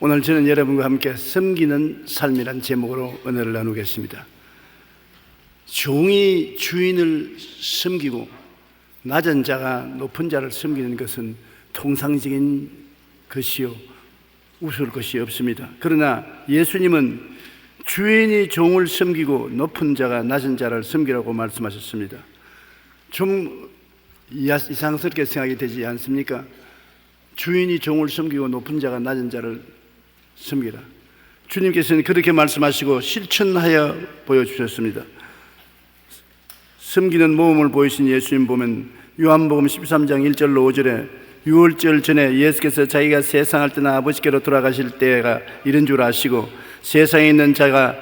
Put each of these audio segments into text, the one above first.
오늘 저는 여러분과 함께 섬기는 삶이란 제목으로 은혜를 나누겠습니다. 종이 주인을 섬기고 낮은 자가 높은 자를 섬기는 것은 통상적인 것이요 우스울 것이 없습니다. 그러나 예수님은 주인이 종을 섬기고 높은 자가 낮은 자를 섬기라고 말씀하셨습니다. 좀 이상스럽게 생각이 되지 않습니까? 주인이 종을 섬기고 높은 자가 낮은 자를 섬기라. 주님께서는 그렇게 말씀하시고 실천하여 보여주셨습니다. 섬기는 모범을 보이신 예수님 보면 요한복음 13장 1절로 5절에 유월절 전에 예수께서 자기가 세상을 떠나 아버지께로 돌아가실 때가 이른 줄 아시고 세상에 있는 자가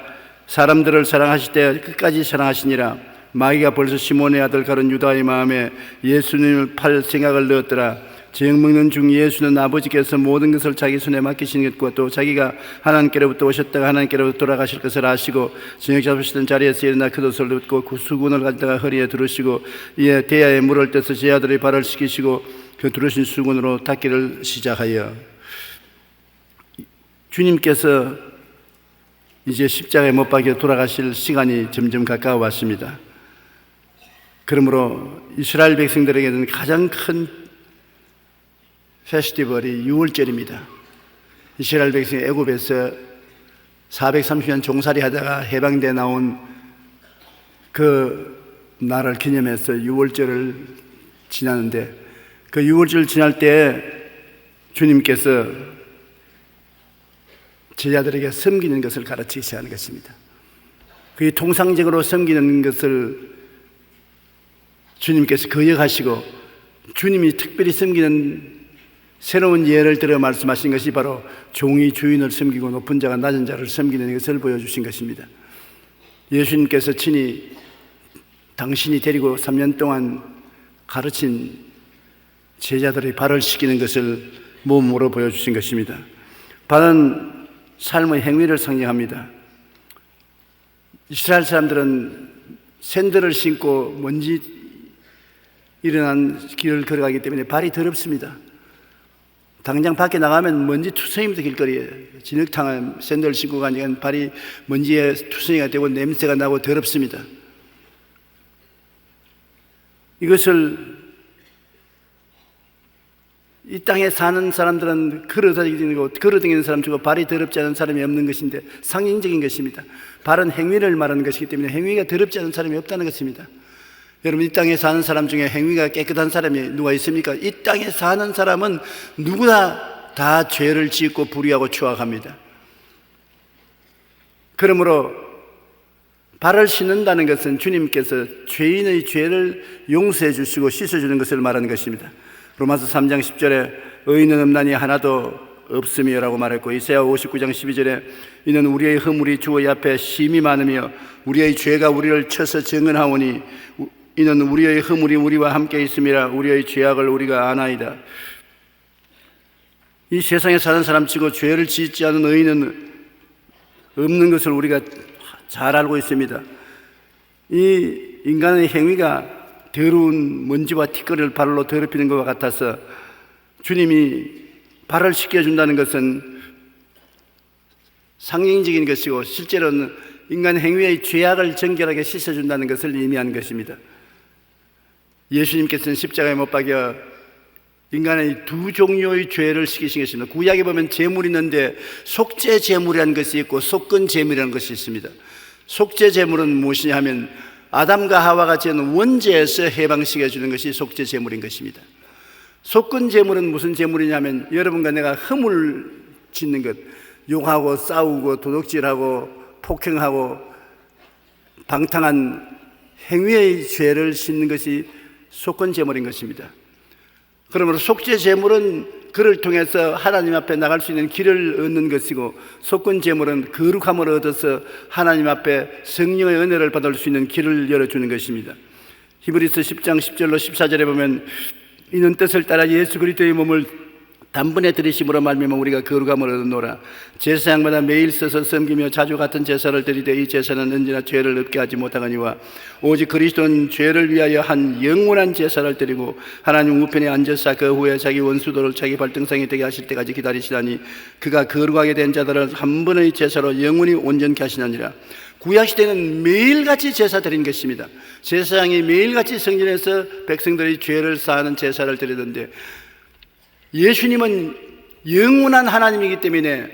사람들을 사랑하실 때 끝까지 사랑하시니라. 마귀가 벌써 시몬의 아들 가룟 유다의 마음에 예수님을 팔 생각을 넣었더라. 저녁 먹는 중 예수는 아버지께서 모든 것을 자기 손에 맡기시는 것과 또 자기가 하나님께로부터 오셨다가 하나님께로 돌아가실 것을 아시고 저녁 잡으시던 자리에서 일어나 겉옷을 입고 그 수건을 가져다가 허리에 두르시고 이에 대야에 물을 떠서 제 아들의 발을 씻기시고 그 두르신 수건으로 닦기를 시작하여 주님께서 이제 십자가에 못 박혀 돌아가실 시간이 점점 가까워 왔습니다. 그러므로 이스라엘 백성들에게는 가장 큰 페스티벌이 유월절입니다. 이스라엘 백성이 애굽에서 430년 종살이 하다가 해방돼 나온 그 날을 기념해서 유월절을 지나는데 그 유월절 지날 때 주님께서 제자들에게 섬기는 것을 가르치셔야 하는 것입니다. 그게 통상적으로 섬기는 것을 주님께서 거역하시고 주님이 특별히 섬기는 새로운 예를 들어 말씀하신 것이 바로 종이 주인을 섬기고 높은 자가 낮은 자를 섬기는 것을 보여주신 것입니다. 예수님께서 친히 당신이 데리고 3년 동안 가르친 제자들의 발을 씻기는 것을 몸으로 보여주신 것입니다. 발은 삶의 행위를 상징합니다. 이스라엘 사람들은 샌들을 신고 먼지 일어난 길을 걸어가기 때문에 발이 더럽습니다. 당장 밖에 나가면 먼지 투성이부터 길거리에 진흙탕을 샌들을 신고 가니까 발이 먼지에 투성이가 되고 냄새가 나고 더럽습니다. 이것을 이 땅에 사는 사람들은 걸어다니는 사람 중에 발이 더럽지 않은 사람이 없는 것인데 상징적인 것입니다. 발은 행위를 말하는 것이기 때문에 행위가 더럽지 않은 사람이 없다는 것입니다. 여러분, 이 땅에 사는 사람 중에 행위가 깨끗한 사람이 누가 있습니까? 이 땅에 사는 사람은 누구나 다 죄를 짓고 불의하고 추악합니다. 그러므로 발을 씻는다는 것은 주님께서 죄인의 죄를 용서해 주시고 씻어주는 것을 말하는 것입니다. 로마서 3장 10절에 의인은 없나니 하나도 없으며 라고 말했고 이사야 59장 12절에 이는 우리의 허물이 주의 앞에 심히 많으며 우리의 죄가 우리를 쳐서 정언하오니 이는 우리의 허물이 우리와 함께 있음이라 우리의 죄악을 우리가 아나이다. 이 세상에 사는 사람치고 죄를 짓지 않은 의인은 없는 것을 우리가 잘 알고 있습니다. 이 인간의 행위가 더러운 먼지와 티끌을 발로 더럽히는 것과 같아서 주님이 발을 씻겨준다는 것은 상징적인 것이고 실제로는 인간 행위의 죄악을 정결하게 씻어준다는 것을 의미하는 것입니다. 예수님께서는 십자가에 못 박여 인간의 두 종류의 죄를 씻기신 것입니다. 구약에 보면 제물이 있는데 속죄 제물이라는 것이 있고 속건 제물이라는 것이 있습니다. 속죄 제물은 무엇이냐 하면 아담과 하와가 지은 원죄에서 해방시켜 주는 것이 속죄 제물인 것입니다. 속건 제물은 무슨 제물이냐면 여러분과 내가 허물 짓는 것, 욕하고 싸우고 도둑질하고 폭행하고 방탕한 행위의 죄를 씻는 것이 속건 제물인 것입니다. 그러므로 속죄 제물은 그를 통해서 하나님 앞에 나갈 수 있는 길을 얻는 것이고 속건 제물은 거룩함을 얻어서 하나님 앞에 성령의 은혜를 받을 수 있는 길을 열어주는 것입니다. 히브리서 10장 10절로 14절에 보면 이는 뜻을 따라 예수 그리스도의 몸을 단번에 들이심으로 말미암아 우리가 거룩함을 얻노라. 제사장마다 매일 서서 섬기며 자주 같은 제사를 드리되 이 제사는 언제나 죄를 없게 하지 못하거니와 오직 그리스도는 죄를 위하여 한 영원한 제사를 드리고 하나님 우편에 앉으사 그 후에 자기 원수들을 자기 발등상에 되게 하실 때까지 기다리시다니 그가 거룩하게 된 자들을 한 번의 제사로 영원히 온전케 하시느니라. 구약시대는 매일같이 제사 드린 것입니다. 제사장이 매일같이 성전에서 백성들의 죄를 사하는 제사를 드리던데 예수님은 영원한 하나님이기 때문에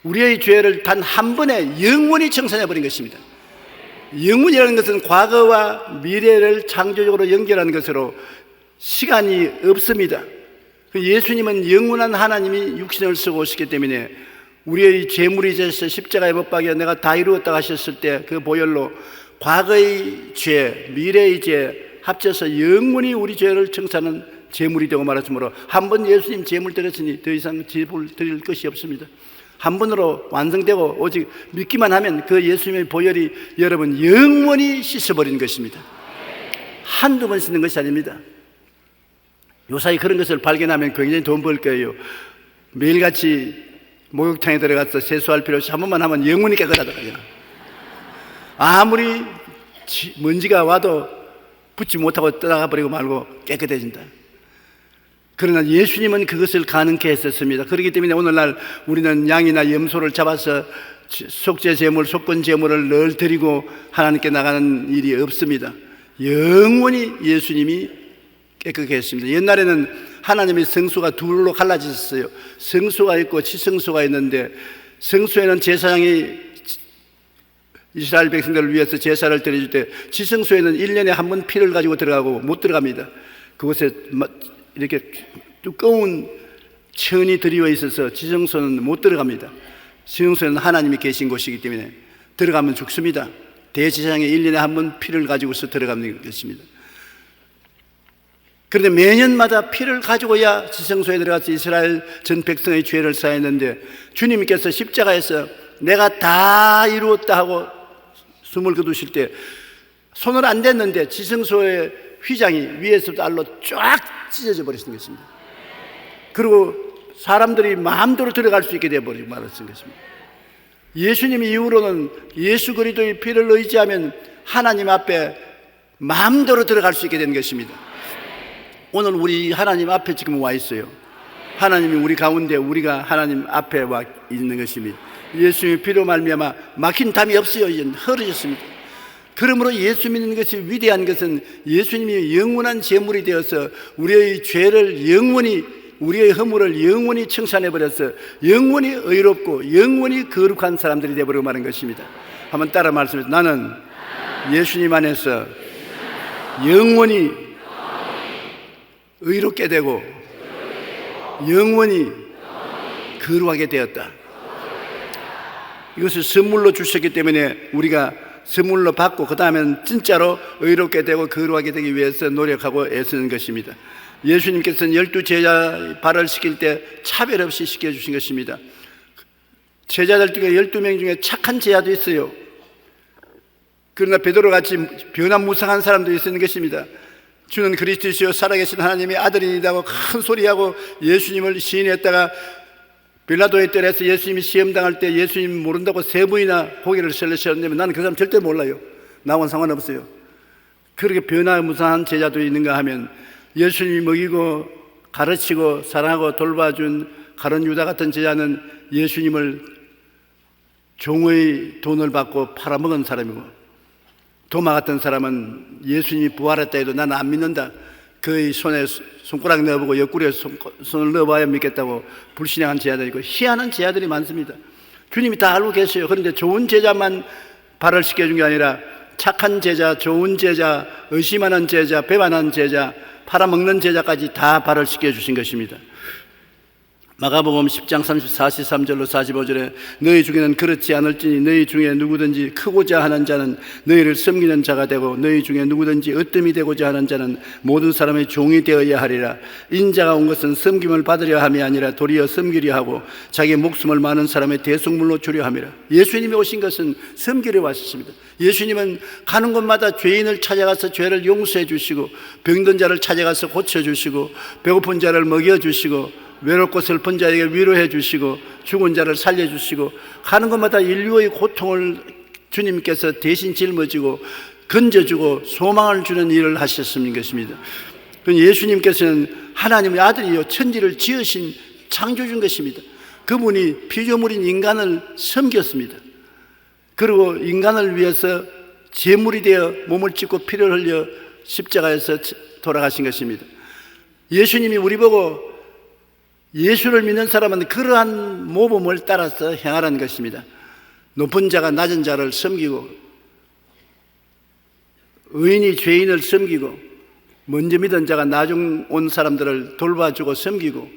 우리의 죄를 단 한 번에 영원히 청산해버린 것입니다. 영원이라는 것은 과거와 미래를 창조적으로 연결하는 것으로 시간이 없습니다. 예수님은 영원한 하나님이 육신을 쓰고 오시기 때문에 우리의 죄물이 되셔서 십자가에 못 박여 내가 다 이루었다 하셨을 때 그 보혈로 과거의 죄, 미래의 죄 합쳐서 영원히 우리 죄를 청산하는 제물이 되고 말았으므로 한 번 예수님 제물 드렸으니 더 이상 제물 드릴 것이 없습니다. 한 번으로 완성되고 오직 믿기만 하면 그 예수님의 보혈이 여러분 영원히 씻어버리는 것입니다. 한두 번 씻는 것이 아닙니다. 요사이 그런 것을 발견하면 굉장히 돈 벌 거예요. 매일같이 목욕탕에 들어가서 세수할 필요 없이 한 번만 하면 영원히 깨끗하더라고요. 아무리 먼지가 와도 붙지 못하고 떠나가 버리고 말고 깨끗해진다. 그러나 예수님은 그것을 가능케 했었습니다. 그렇기 때문에 오늘날 우리는 양이나 염소를 잡아서 속죄 제물, 속건 제물을 늘 드리고 하나님께 나가는 일이 없습니다. 영원히 예수님이 깨끗하게 했습니다. 옛날에는 하나님의 성소가 둘로 갈라졌어요. 성소가 있고 지성소가 있는데 성소에는 제사장이 이스라엘 백성들을 위해서 제사를 드려줄 때 지성소에는 1년에 한 번 피를 가지고 들어가고 못 들어갑니다. 그곳에 이렇게 두꺼운 천이 들이워 있어서 지성소는 못 들어갑니다. 지성소는 하나님이 계신 곳이기 때문에 들어가면 죽습니다. 대제사장이 1년에 한 번 피를 가지고서 들어가는 것입니다. 그런데 매년마다 피를 가지고야 지성소에 들어가서 이스라엘 전 백성의 죄를 사했는데 주님께서 십자가에서 내가 다 이루었다 하고 숨을 거두실 때 손을 안 댔는데 지성소의 휘장이 위에서부터 아래로 쫙 찢어져 버리신 것입니다. 그리고 사람들이 마음대로 들어갈 수 있게 되어버리고 말았던 것입니다. 예수님 이후로는 예수 그리스도의 피를 의지하면 하나님 앞에 마음대로 들어갈 수 있게 된 것입니다. 오늘 우리 하나님 앞에 지금 와 있어요. 하나님이 우리 가운데 우리가 하나님 앞에 와 있는 것입니다. 예수님의 피로 말미암아 막힌 담이 없어요. 이제 흐려졌습니다. 그러므로 예수 믿는 것이 위대한 것은 예수님이 영원한 제물이 되어서 우리의 죄를 영원히 우리의 허물을 영원히 청산해버려서 영원히 의롭고 영원히 거룩한 사람들이 되어버리고 마는 것입니다. 한번 따라 말씀해주세요. 나는 예수님 안에서 영원히 의롭게 되고 영원히 거룩하게 되었다. 이것을 선물로 주셨기 때문에 우리가 선물로 받고 그 다음에는 진짜로 의롭게 되고 거룩하게 되기 위해서 노력하고 애쓰는 것입니다. 예수님께서는 12 제자 발을 씻길 때 차별 없이 씻겨주신 것입니다. 제자들 중에 12명 중에 착한 제자도 있어요. 그러나 베드로같이 변화무쌍한 사람도 있는 것입니다. 주는 그리스도시요 살아계신 하나님의 아들이니다고 큰 소리하고 예수님을 시인했다가 빌라도의 뜰에서 예수님이 시험당할 때 예수님 모른다고 3번이나 고개를 설레셨는데 나는 그 사람 절대 몰라요. 나와는 상관없어요. 그렇게 변화무쌍한 제자도 있는가 하면 예수님이 먹이고 가르치고 사랑하고 돌봐준 가룟 유다 같은 제자는 예수님을 종의 돈을 받고 팔아먹은 사람이고 도마 같은 사람은 예수님이 부활했다 해도 나는 안 믿는다. 그의 손에 손가락 넣어보고 옆구리에 손을 넣어봐야 믿겠다고 불신앙한 제자들이 있고 희한한 제자들이 많습니다. 주님이 다 알고 계세요. 그런데 좋은 제자만 발을 씻겨준 게 아니라 착한 제자, 좋은 제자, 의심하는 제자, 배반하는 제자, 팔아먹는 제자까지 다 발을 씻겨주신 것입니다. 마가복음 10장 43절로 45절에 너희 중에는 그렇지 않을지니 너희 중에 누구든지 크고자 하는 자는 너희를 섬기는 자가 되고 너희 중에 누구든지 으뜸이 되고자 하는 자는 모든 사람의 종이 되어야 하리라. 인자가 온 것은 섬김을 받으려 함이 아니라 도리어 섬기려 하고 자기 목숨을 많은 사람의 대속물로 주려 함이라. 예수님이 오신 것은 섬기려 왔습니다. 예수님은 가는 곳마다 죄인을 찾아가서 죄를 용서해 주시고 병든 자를 찾아가서 고쳐주시고 배고픈 자를 먹여주시고 외롭고 슬픈 자에게 위로해 주시고 죽은 자를 살려주시고 가는 곳마다 인류의 고통을 주님께서 대신 짊어지고 건져주고 소망을 주는 일을 하셨습니다. 것입니다. 예수님께서는 하나님의 아들이요 천지를 지으신 창조주인 것입니다. 그분이 피조물인 인간을 섬겼습니다. 그리고 인간을 위해서 제물이 되어 몸을 찢고 피를 흘려 십자가에서 돌아가신 것입니다. 예수님이 우리 보고 예수를 믿는 사람은 그러한 모범을 따라서 행하라는 것입니다. 높은 자가 낮은 자를 섬기고 의인이 죄인을 섬기고 먼저 믿은 자가 나중 온 사람들을 돌봐주고 섬기고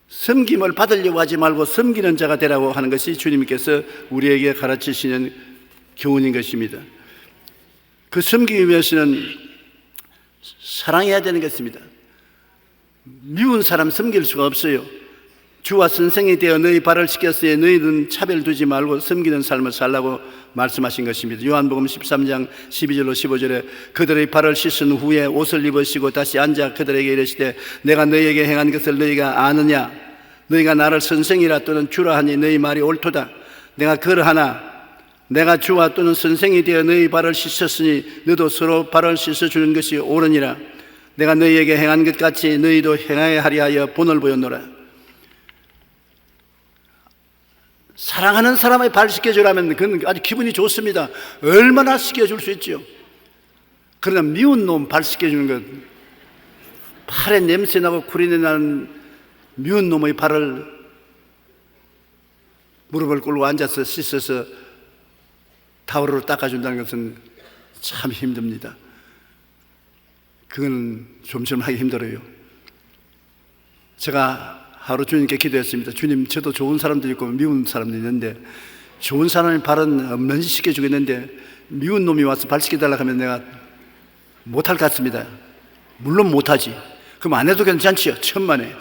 섬김을 받으려고 하지 말고 섬기는 자가 되라고 하는 것이 주님께서 우리에게 가르치시는 교훈인 것입니다. 그 섬기기 위해서는 사랑해야 되는 것입니다. 미운 사람 섬길 수가 없어요. 주와 선생이 되어 너희 발을 씻겼으니 너희는 차별 두지 말고 섬기는 삶을 살라고 말씀하신 것입니다. 요한복음 13장 12절로 15절에 그들의 발을 씻은 후에 옷을 입으시고 다시 앉아 그들에게 이르시되 내가 너희에게 행한 것을 너희가 아느냐? 너희가 나를 선생이라 또는 주라 하니 너희 말이 옳도다. 내가 그러하나 내가 주와 또는 선생이 되어 너희 발을 씻었으니 너도 서로 발을 씻어주는 것이 옳으니라. 내가 너희에게 행한 것 같이 너희도 행하여 하리 하여 본을 보였노라. 사랑하는 사람의 발 씻겨주라면 그건 아주 기분이 좋습니다. 얼마나 씻겨줄 수 있죠. 그러나 미운 놈 발 씻겨주는 것, 팔에 냄새나고 구리내 나는 미운 놈의 발을 무릎을 꿇고 앉아서 씻어서 타월로 닦아준다는 것은 참 힘듭니다. 그건 좀처럼 하기 힘들어요. 제가 하루 주님께 기도했습니다. 주님, 저도 좋은 사람도 있고 미운 사람도 있는데 좋은 사람의 발은 없는지 씻겨주겠는데 미운 놈이 와서 발 씻겨달라고 하면 내가 못할 것 같습니다. 물론 못하지. 그럼 안 해도 괜찮지요. 천만에.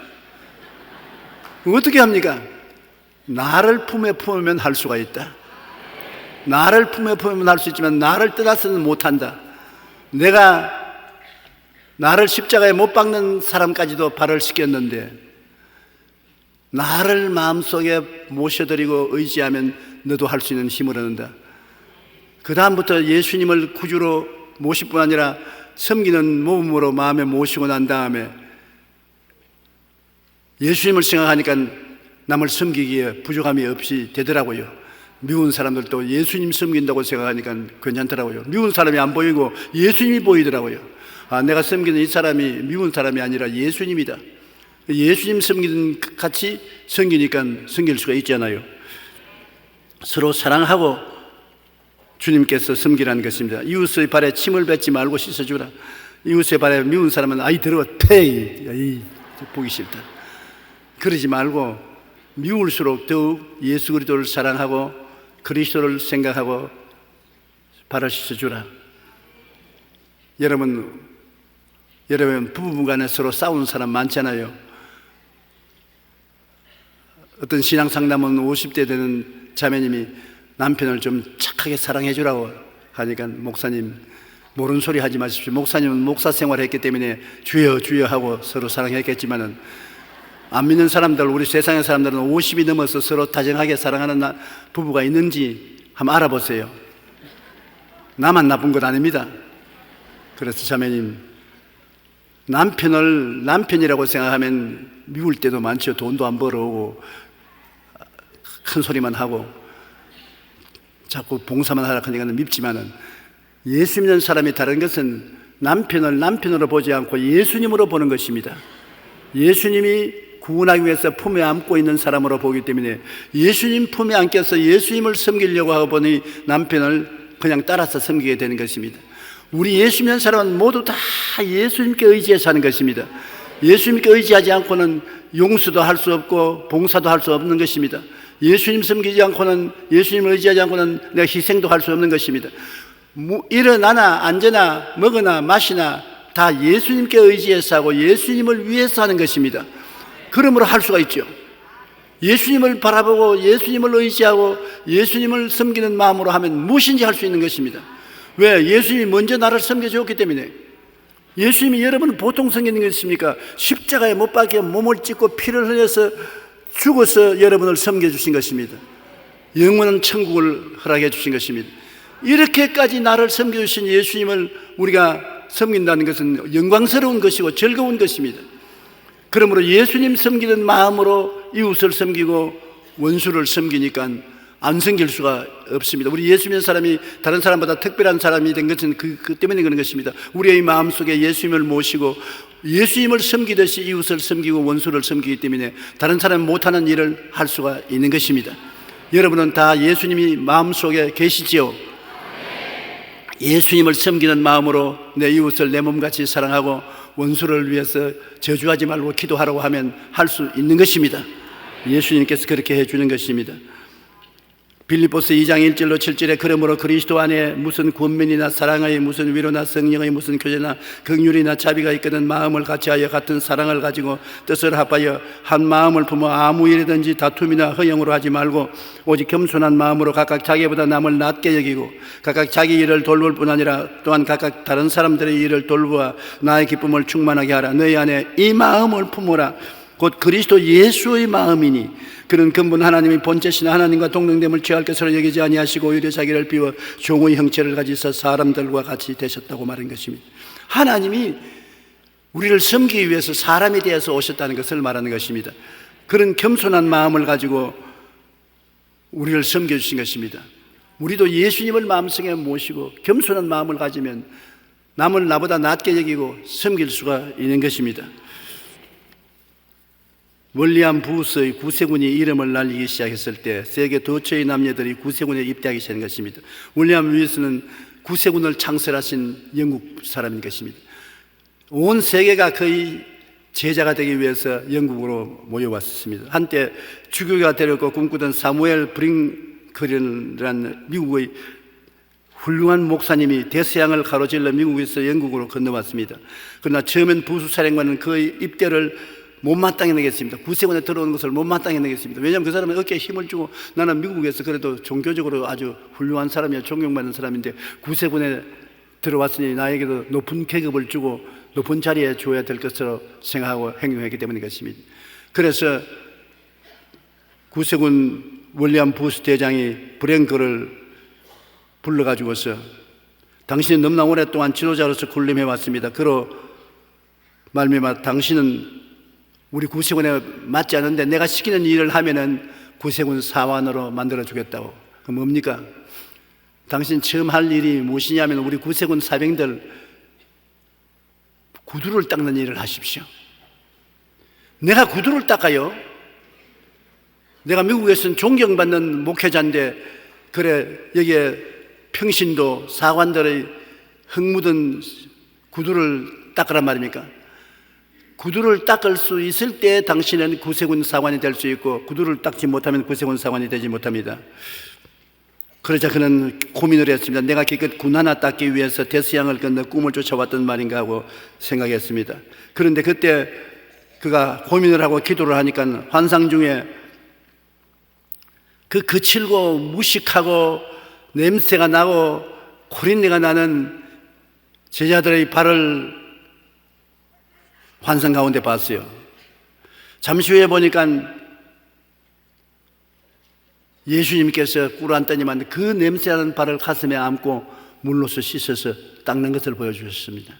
어떻게 합니까? 나를 품에 품으면 할 수가 있다. 나를 품에 품으면 할 수 있지만 나를 떠나서는 못한다. 내가 나를 십자가에 못 박는 사람까지도 발을 씻겼는데 나를 마음속에 모셔드리고 의지하면 너도 할 수 있는 힘을 얻는다. 그 다음부터 예수님을 구주로 모실 뿐 아니라 섬기는 몸으로 마음에 모시고 난 다음에 예수님을 생각하니까 남을 섬기기에 부족함이 없이 되더라고요. 미운 사람들도 예수님 섬긴다고 생각하니까 괜찮더라고요. 미운 사람이 안 보이고 예수님이 보이더라고요. 아, 내가 섬기는 이 사람이 미운 사람이 아니라 예수님이다. 예수님 섬기는 같이 섬기니까 섬길 수가 있잖아요. 서로 사랑하고 주님께서 섬기라는 것입니다. 이웃의 발에 침을 뱉지 말고 씻어주라. 이웃의 발에 미운 사람은 아이 들어와 페이 보기 싫다. 그러지 말고 미울수록 더욱 예수 그리스도를 사랑하고 그리스도를 생각하고 발을 씻어주라. 여러분 부부간에 서로 싸우는 사람 많잖아요. 어떤 신앙 상담은 50대 되는 자매님이 남편을 좀 착하게 사랑해 주라고 하니까 목사님 모르는 소리 하지 마십시오. 목사님은 목사 생활을 했기 때문에 주여 주여 하고 서로 사랑했겠지만은 안 믿는 사람들, 우리 세상의 사람들은 50이 넘어서 서로 다정하게 사랑하는 부부가 있는지 한번 알아보세요. 나만 나쁜 것 아닙니다. 그래서 자매님, 남편을 남편이라고 생각하면 미울 때도 많죠. 돈도 안 벌어오고 큰 소리만 하고 자꾸 봉사만 하라 하니까 밉지만은 예수 믿는 사람이 다른 것은 남편을 남편으로 보지 않고 예수님으로 보는 것입니다. 예수님이 구원하기 위해서 품에 안고 있는 사람으로 보기 때문에 예수님 품에 안겨서 예수님을 섬기려고 하고 보니 남편을 그냥 따라서 섬기게 되는 것입니다. 우리 예수 믿는 사람은 모두 다 예수님께 의지해서 사는 것입니다. 예수님께 의지하지 않고는 용서도 할 수 없고 봉사도 할 수 없는 것입니다. 예수님 섬기지 않고는, 예수님을 의지하지 않고는 내가 희생도 할 수 없는 것입니다. 일어나나 앉으나 먹으나 마시나 다 예수님께 의지해서 하고 예수님을 위해서 하는 것입니다. 그러므로 할 수가 있죠. 예수님을 바라보고 예수님을 의지하고 예수님을 섬기는 마음으로 하면 무엇인지 할 수 있는 것입니다. 왜? 예수님이 먼저 나를 섬겨주었기 때문에. 예수님이 여러분 보통 섬기는 것입니까? 십자가에 못 박혀 몸을 찢고 피를 흘려서 죽어서 여러분을 섬겨주신 것입니다. 영원한 천국을 허락해 주신 것입니다. 이렇게까지 나를 섬겨주신 예수님을 우리가 섬긴다는 것은 영광스러운 것이고 즐거운 것입니다. 그러므로 예수님 섬기는 마음으로 이웃을 섬기고 원수를 섬기니까 안 섬길 수가 없습니다. 우리 예수 믿는 사람이 다른 사람보다 특별한 사람이 된 것은 그 때문에 그런 것입니다. 우리의 마음속에 예수님을 모시고 예수님을 섬기듯이 이웃을 섬기고 원수를 섬기기 때문에 다른 사람이 못하는 일을 할 수가 있는 것입니다. 여러분은 다 예수님이 마음속에 계시지요? 예수님을 섬기는 마음으로 내 이웃을 내 몸같이 사랑하고 원수를 위해서 저주하지 말고 기도하라고 하면 할 수 있는 것입니다. 예수님께서 그렇게 해주는 것입니다. 빌립보서 2장 1절로 7절에 그러므로 그리스도 안에 무슨 권면이나 사랑의 무슨 위로나 성령의 무슨 교제나 긍휼이나 자비가 있거든 마음을 같이하여 같은 사랑을 가지고 뜻을 합하여 한 마음을 품어 아무 일이든지 다툼이나 허영으로 하지 말고 오직 겸손한 마음으로 각각 자기보다 남을 낮게 여기고 각각 자기 일을 돌볼 뿐 아니라 또한 각각 다른 사람들의 일을 돌보아 나의 기쁨을 충만하게 하라. 너희 안에 이 마음을 품어라. 곧 그리스도 예수의 마음이니 그는 근본 하나님의 본체시나 하나님과 동등됨을 취할 것으로 여기지 아니하시고 오히려 자기를 비워 종의 형체를 가지사 사람들과 같이 되셨다고 말한 것입니다. 하나님이 우리를 섬기기 위해서 사람이 되어서 오셨다는 것을 말하는 것입니다. 그런 겸손한 마음을 가지고 우리를 섬겨주신 것입니다. 우리도 예수님을 마음속에 모시고 겸손한 마음을 가지면 남을 나보다 낮게 여기고 섬길 수가 있는 것입니다. 월리암 부스의 구세군이 이름을 날리기 시작했을 때 세계 도처의 남녀들이 구세군에 입대하기 시작한 것입니다. 월리암 위스는 구세군을 창설하신 영국 사람인 것입니다. 온 세계가 그의 제자가 되기 위해서 영국으로 모여왔습니다. 한때 주교가 되려고 꿈꾸던 사무엘 브링클이라는 미국의 훌륭한 목사님이 대서양을 가로질러 미국에서 영국으로 건너왔습니다. 그러나 처음엔 부수사령관은 그의 입대를 못마땅히 내겠습니다. 구세군에 들어오는 것을 못마땅히 내겠습니다. 왜냐하면 그 사람은 어깨에 힘을 주고 나는 미국에서 그래도 종교적으로 아주 훌륭한 사람이야 존경받는 사람인데 구세군에 들어왔으니 나에게도 높은 계급을 주고 높은 자리에 줘야 될 것으로 생각하고 행동했기 때문인 것입니다. 그래서 구세군 월리암 부스 대장이 브랭크를 불러가지고서 당신이 너무나 오랫동안 지도자로서 군림해 왔습니다. 그로 말미암아 당신은 우리 구세군에 맞지 않은데 내가 시키는 일을 하면은 구세군 사관으로 만들어 주겠다고. 그럼 뭡니까? 당신 처음 할 일이 무엇이냐면 우리 구세군 사병들 구두를 닦는 일을 하십시오. 내가 구두를 닦아요? 내가 미국에서는 존경받는 목회자인데 그래 여기에 평신도 사관들의 흙 묻은 구두를 닦으란 말입니까? 구두를 닦을 수 있을 때 당신은 구세군 사관이 될 수 있고 구두를 닦지 못하면 구세군 사관이 되지 못합니다. 그러자 그는 고민을 했습니다. 내가 기껏 군 하나 닦기 위해서 대서양을 건너 꿈을 쫓아왔던 말인가 하고 생각했습니다. 그런데 그때 그가 고민을 하고 기도를 하니까 환상 중에 그 거칠고 무식하고 냄새가 나고 코린내가 나는 제자들의 발을 환상 가운데 봤어요. 잠시 후에 보니까 예수님께서 꿀 앉더니만 그 냄새나는 발을 가슴에 안고 물로서 씻어서 닦는 것을 보여주셨습니다.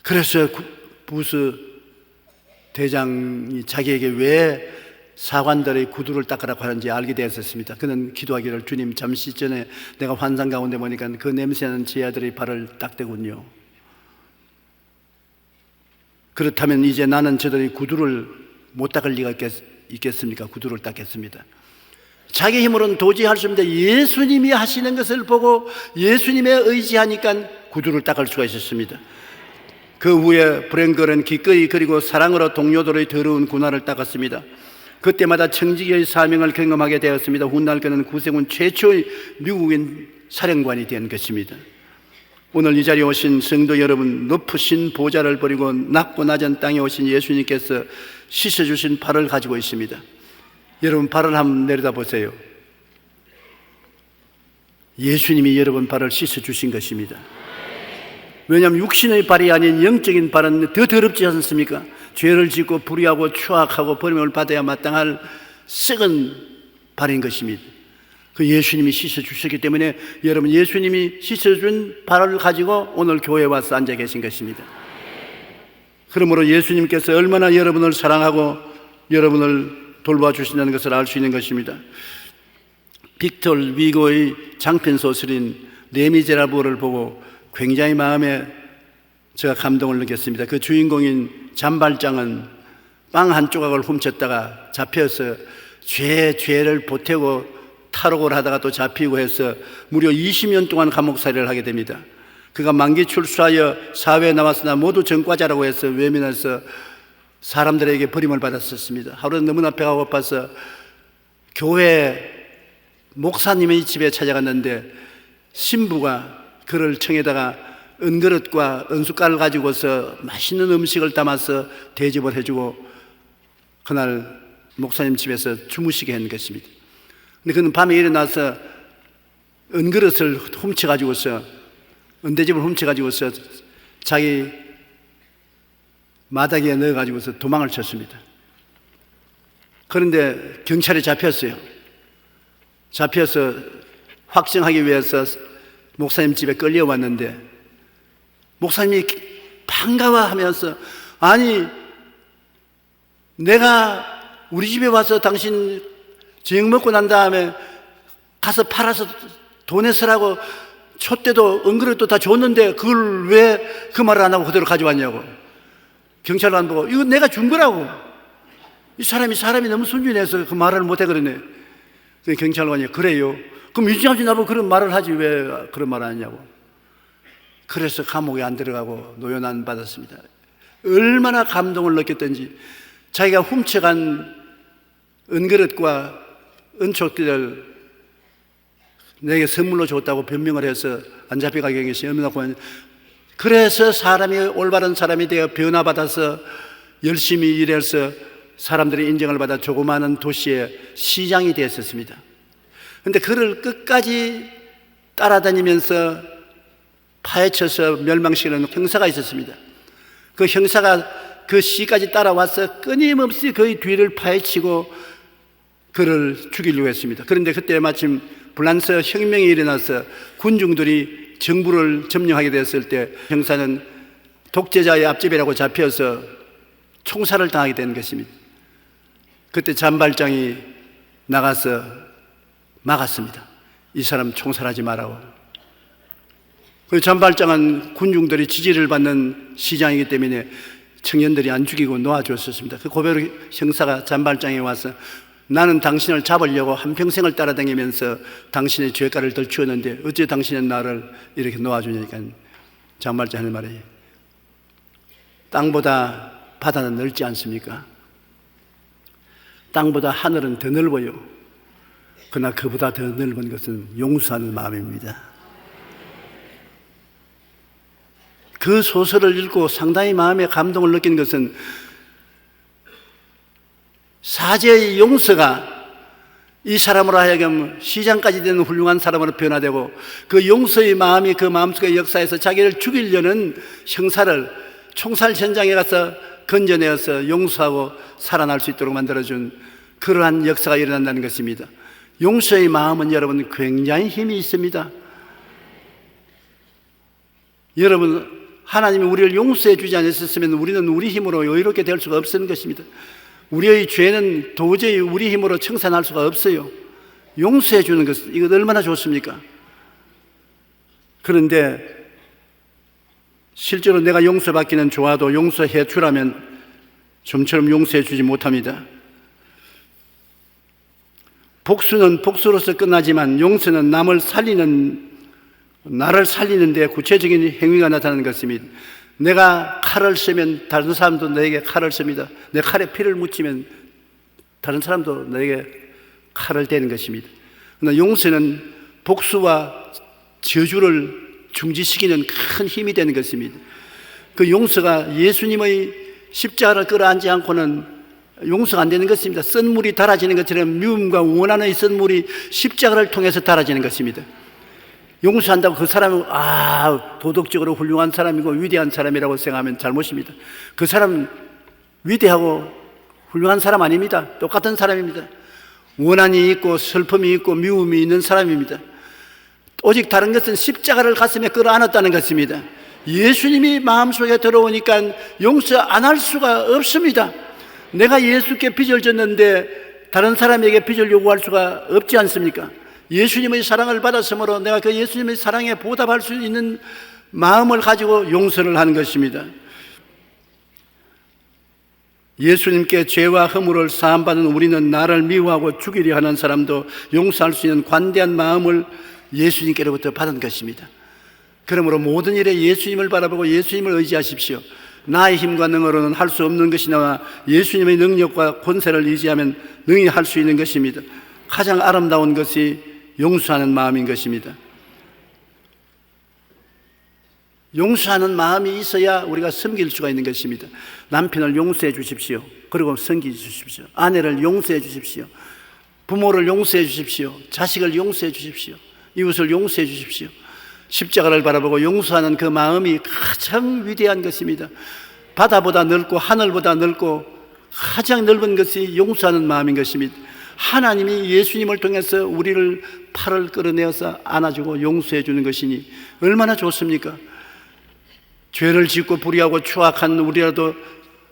그래서 부스 대장이 자기에게 왜 사관들의 구두를 닦으라고 하는지 알게 되었습니다. 그는 기도하기를 주님 잠시 전에 내가 환상 가운데 보니까 그 냄새나는 제 아들의 발을 닦대군요. 그렇다면 이제 나는 저들의 구두를 못 닦을 리가 있겠습니까? 구두를 닦겠습니다. 자기 힘으로는 도저히 할 수 없는데 예수님이 하시는 것을 보고 예수님에 의지하니까 구두를 닦을 수가 있었습니다. 그 후에 브랭글은 기꺼이 그리고 사랑으로 동료들의 더러운 군화를 닦았습니다. 그때마다 청지기의 사명을 경험하게 되었습니다. 훗날 그는 구세군 최초의 미국인 사령관이 된 것입니다. 오늘 이 자리에 오신 성도 여러분, 높으신 보좌를 버리고 낮고 낮은 땅에 오신 예수님께서 씻어주신 발을 가지고 있습니다. 여러분 발을 한번 내려다 보세요. 예수님이 여러분 발을 씻어주신 것입니다. 왜냐하면 육신의 발이 아닌 영적인 발은 더 더럽지 않습니까? 죄를 짓고 불의하고 추악하고 버림을 받아야 마땅할 썩은 발인 것입니다. 그 예수님이 씻어주셨기 때문에 여러분 예수님이 씻어준 발을 가지고 오늘 교회에 와서 앉아 계신 것입니다. 그러므로 예수님께서 얼마나 여러분을 사랑하고 여러분을 돌봐주신다는 것을 알 수 있는 것입니다. 빅tor 위고의 장편 소설인 레미제라블을 보고 굉장히 마음에 제가 감동을 느꼈습니다. 그 주인공인 잔발장은 빵 한 조각을 훔쳤다가 잡혀서 죄를 보태고 탈옥을 하다가 또 잡히고 해서 무려 20년 동안 감옥살이를 하게 됩니다. 그가 만기 출소하여 사회에 나왔으나 모두 전과자라고 해서 외면해서 사람들에게 버림을 받았었습니다. 하루는 너무나 배가 고파서 교회 목사님의 집에 찾아갔는데 신부가 그를 청에다가 은그릇과 은숟갈을 가지고서 맛있는 음식을 담아서 대접을 해주고 그날 목사님 집에서 주무시게 한 것입니다. 근데 그는 밤에 일어나서 은그릇을 훔쳐가지고서 은대접을 훔쳐가지고서 자기 마당에 넣어가지고서 도망을 쳤습니다. 그런데 경찰에 잡혔어요. 잡혀서 확정하기 위해서 목사님 집에 끌려왔는데 목사님이 반가워하면서 아니 내가 우리 집에 와서 당신 저녁 먹고 난 다음에 가서 팔아서 돈에 쓰라고 촛대도 은그릇도 다 줬는데 그걸 왜 그 말을 안 하고 그대로 가져왔냐고. 경찰관 보고 이거 내가 준 거라고. 이 사람이 너무 순진해서 그 말을 못해 그러네. 경찰관이 그래요. 그럼 유지하지 나보고 그런 말을 하지 왜 그런 말을 하냐고. 그래서 감옥에 안 들어가고 노연안 받았습니다. 얼마나 감동을 느꼈던지 자기가 훔쳐간 은그릇과 은촉들을 내게 선물로 줬다고 변명을 해서 안 잡혀가게 한 것이 얼마나 고마운. 그래서 사람이 올바른 사람이 되어 변화받아서 열심히 일해서 사람들의 인정을 받아 조그마한 도시의 시장이 되었었습니다. 그런데 그를 끝까지 따라다니면서 파헤쳐서 멸망시키는 형사가 있었습니다. 그 형사가 그 시까지 따라와서 끊임없이 그의 뒤를 파헤치고 그를 죽이려고 했습니다. 그런데 그때 마침 프랑스 혁명이 일어나서 군중들이 정부를 점령하게 됐을 때 형사는 독재자의 앞집이라고 잡혀서 총살을 당하게 된 것입니다. 그때 잔발장이 나가서 막았습니다. 이 사람 총살하지 말라고. 그 잔발장은 군중들이 지지를 받는 시장이기 때문에 청년들이 안 죽이고 놓아줬었습니다. 그 고베르 형사가 잔발장에 와서 나는 당신을 잡으려고 한평생을 따라다니면서 당신의 죄가를 덜치웠는데 어째 당신은 나를 이렇게 놓아주니까 잔발장 하는 말이 땅보다 바다는 넓지 않습니까? 땅보다 하늘은 더 넓어요. 그러나 그보다 더 넓은 것은 용서하는 마음입니다. 그 소설을 읽고 상당히 마음에 감동을 느낀 것은 사제의 용서가 이 사람으로 하여금 시장까지 되는 훌륭한 사람으로 변화되고 그 용서의 마음이 그 마음속의 역사에서 자기를 죽이려는 형사를 총살 현장에 가서 건져내어서 용서하고 살아날 수 있도록 만들어준 그러한 역사가 일어난다는 것입니다. 용서의 마음은 여러분 굉장히 힘이 있습니다. 여러분 하나님이 우리를 용서해 주지 않았으면 우리는 우리 힘으로 여유롭게 될 수가 없는 것입니다. 우리의 죄는 도저히 우리 힘으로 청산할 수가 없어요. 용서해 주는 것, 이거 얼마나 좋습니까? 그런데 실제로 내가 용서받기는 좋아도 용서해 주라면 좀처럼 용서해 주지 못합니다. 복수는 복수로서 끝나지만 용서는 나를 살리는 데 구체적인 행위가 나타나는 것입니다. 내가 칼을 쓰면 다른 사람도 너에게 칼을 씁니다. 내 칼에 피를 묻히면 다른 사람도 너에게 칼을 대는 것입니다. 그러나 용서는 복수와 저주를 중지시키는 큰 힘이 되는 것입니다. 그 용서가 예수님의 십자가를 끌어안지 않고는 용서가 안 되는 것입니다. 쓴 물이 달아지는 것처럼 미움과 원한의 쓴 물이 십자가를 통해서 달아지는 것입니다. 용서한다고 그 사람은 도덕적으로 훌륭한 사람이고 위대한 사람이라고 생각하면 잘못입니다. 그 사람은 위대하고 훌륭한 사람 아닙니다. 똑같은 사람입니다. 원한이 있고 슬픔이 있고 미움이 있는 사람입니다. 오직 다른 것은 십자가를 가슴에 끌어안았다는 것입니다. 예수님이 마음속에 들어오니까 용서 안 할 수가 없습니다. 내가 예수께 빚을 졌는데 다른 사람에게 빚을 요구할 수가 없지 않습니까? 예수님의 사랑을 받았으므로 내가 그 예수님의 사랑에 보답할 수 있는 마음을 가지고 용서를 하는 것입니다. 예수님께 죄와 허물을 사함받은 우리는 나를 미워하고 죽이려 하는 사람도 용서할 수 있는 관대한 마음을 예수님께로부터 받은 것입니다. 그러므로 모든 일에 예수님을 바라보고 예수님을 의지하십시오. 나의 힘과 능으로는 할 수 없는 것이나 예수님의 능력과 권세를 의지하면 능히 할 수 있는 것입니다. 가장 아름다운 것이 용서하는 마음인 것입니다. 용서하는 마음이 있어야 우리가 섬길 수가 있는 것입니다. 남편을 용서해 주십시오. 그리고 섬겨 주십시오. 아내를 용서해 주십시오. 부모를 용서해 주십시오. 자식을 용서해 주십시오. 이웃을 용서해 주십시오. 십자가를 바라보고 용서하는 그 마음이 가장 위대한 것입니다. 바다보다 넓고 하늘보다 넓고 가장 넓은 것이 용서하는 마음인 것입니다. 하나님이 예수님을 통해서 우리를 팔을 끌어내어서 안아주고 용서해 주는 것이니 얼마나 좋습니까? 죄를 짓고 불의하고 추악한 우리라도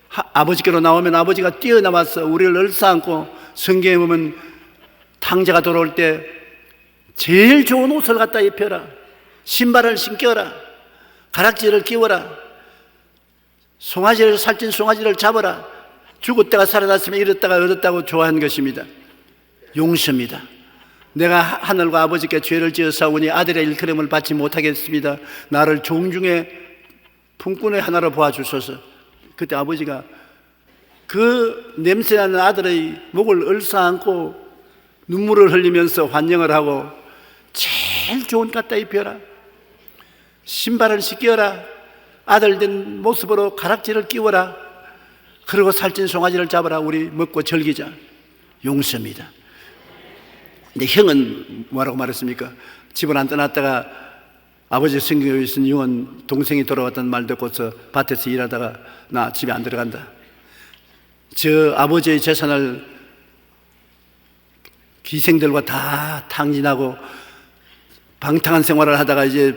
아버지께로 나오면 아버지가 뛰어나와서 우리를 얼싸안고, 성경에 보면 탕자가 돌아올 때 제일 좋은 옷을 갖다 입혀라, 신발을 신겨라, 가락지를 끼워라, 송아지를 살찐 송아지를 잡아라, 죽었다가 살아났으면 이렇다가 얻었다고 좋아하는 것입니다. 용서입니다. 내가 하늘과 아버지께 죄를 지어 싸우니 아들의 일컬음을 받지 못하겠습니다. 나를 종중의 품꾼의 하나로 보아주소서. 그때 아버지가 그 냄새나는 아들의 목을 얼싸안고 눈물을 흘리면서 환영을 하고, 제일 좋은 갖다 입혀라, 신발을 씻겨라, 아들 된 모습으로 가락지를 끼워라, 그리고 살찐 송아지를 잡아라, 우리 먹고 즐기자. 용서입니다. 근데 형은 뭐라고 말했습니까? 집을 안 떠났다가 아버지 성경에 있는 유언, 동생이 돌아왔다는 말 듣고서 밭에서 일하다가 나 집에 안 들어간다. 저 아버지의 재산을 기생들과 다 탕진하고 방탕한 생활을 하다가 이제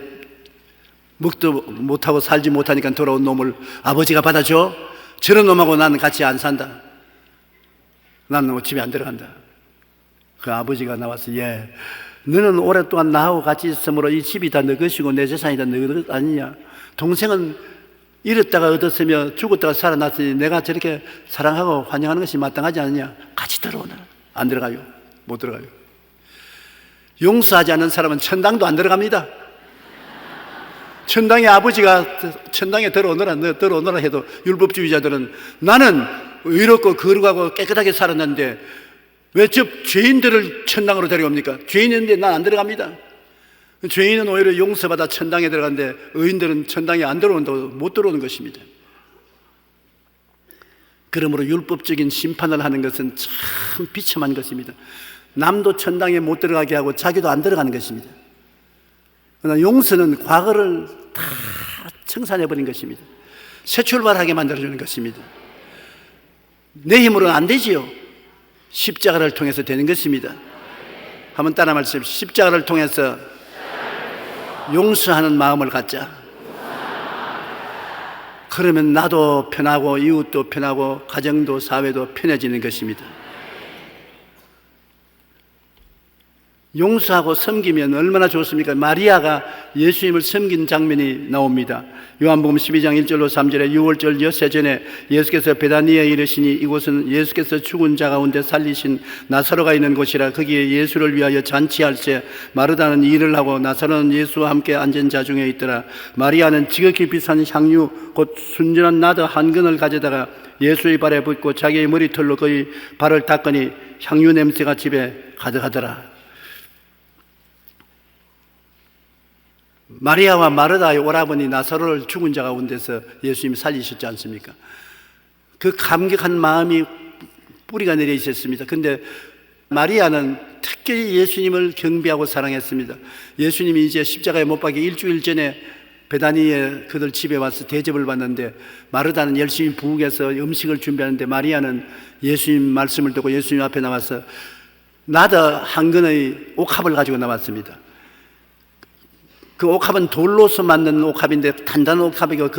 먹도 못하고 살지 못하니까 돌아온 놈을 아버지가 받아줘? 저런 놈하고 나는 같이 안 산다. 나는 집에 안 들어간다. 그 아버지가 나와서, 너는 오랫동안 나하고 같이 있으므로 이 집이 다 너 것이고 내 재산이 다 너 것 아니냐? 동생은 잃었다가 얻었으며 죽었다가 살아났으니 내가 저렇게 사랑하고 환영하는 것이 마땅하지 않느냐? 같이 들어오나? 안 들어가요. 못 들어가요. 용서하지 않는 사람은 천당도 안 들어갑니다. 천당에 아버지가 천당에 들어오너라 해도 율법주의자들은 나는 의롭고 거룩하고 깨끗하게 살았는데 왜 저 죄인들을 천당으로 데려옵니까? 죄인인데 난 안 들어갑니다. 죄인은 오히려 용서받아 천당에 들어가는데 의인들은 천당에 안 들어온다고 못 들어오는 것입니다. 그러므로 율법적인 심판을 하는 것은 참 비참한 것입니다. 남도 천당에 못 들어가게 하고 자기도 안 들어가는 것입니다. 그러나 용서는 과거를 다 청산해버린 것입니다. 새 출발하게 만들어주는 것입니다. 내 힘으로는 안 되지요. 십자가를 통해서 되는 것입니다. 한번 따라 말씀해 주십시오. 십자가를 통해서 용서하는 마음을 갖자. 그러면 나도 편하고 이웃도 편하고 가정도 사회도 편해지는 것입니다. 용서하고 섬기면 얼마나 좋습니까? 마리아가 예수님을 섬긴 장면이 나옵니다. 요한복음 12장 1절로 3절에 유월절 엿새 전에 예수께서 베다니에 이르시니 이곳은 예수께서 죽은 자 가운데 살리신 나사로가 있는 곳이라. 거기에 예수를 위하여 잔치할새 마르다는 일을 하고 나사로는 예수와 함께 앉은 자 중에 있더라. 마리아는 지극히 비싼 향유 곧 순전한 나드 한 근을 가져다가 예수의 발에 붓고 자기의 머리털로 그의 발을 닦으니 향유 냄새가 집에 가득하더라. 마리아와 마르다의 오라버니 나사로를 죽은 자 가운데서 예수님이 살리셨지 않습니까? 그 감격한 마음이 뿌리가 내려 있었습니다. 근데 마리아는 특히 예수님을 경배하고 사랑했습니다. 예수님이 이제 십자가에 못 박기 일주일 전에 베다니에 그들 집에 와서 대접을 받는데, 마르다는 열심히 부엌에서 음식을 준비하는데 마리아는 예수님 말씀을 듣고 예수님 앞에 나와서 나드 한 근의 옥합을 가지고 나왔습니다. 그 옥합은 돌로서 만든 옥합인데 단단한 옥합이고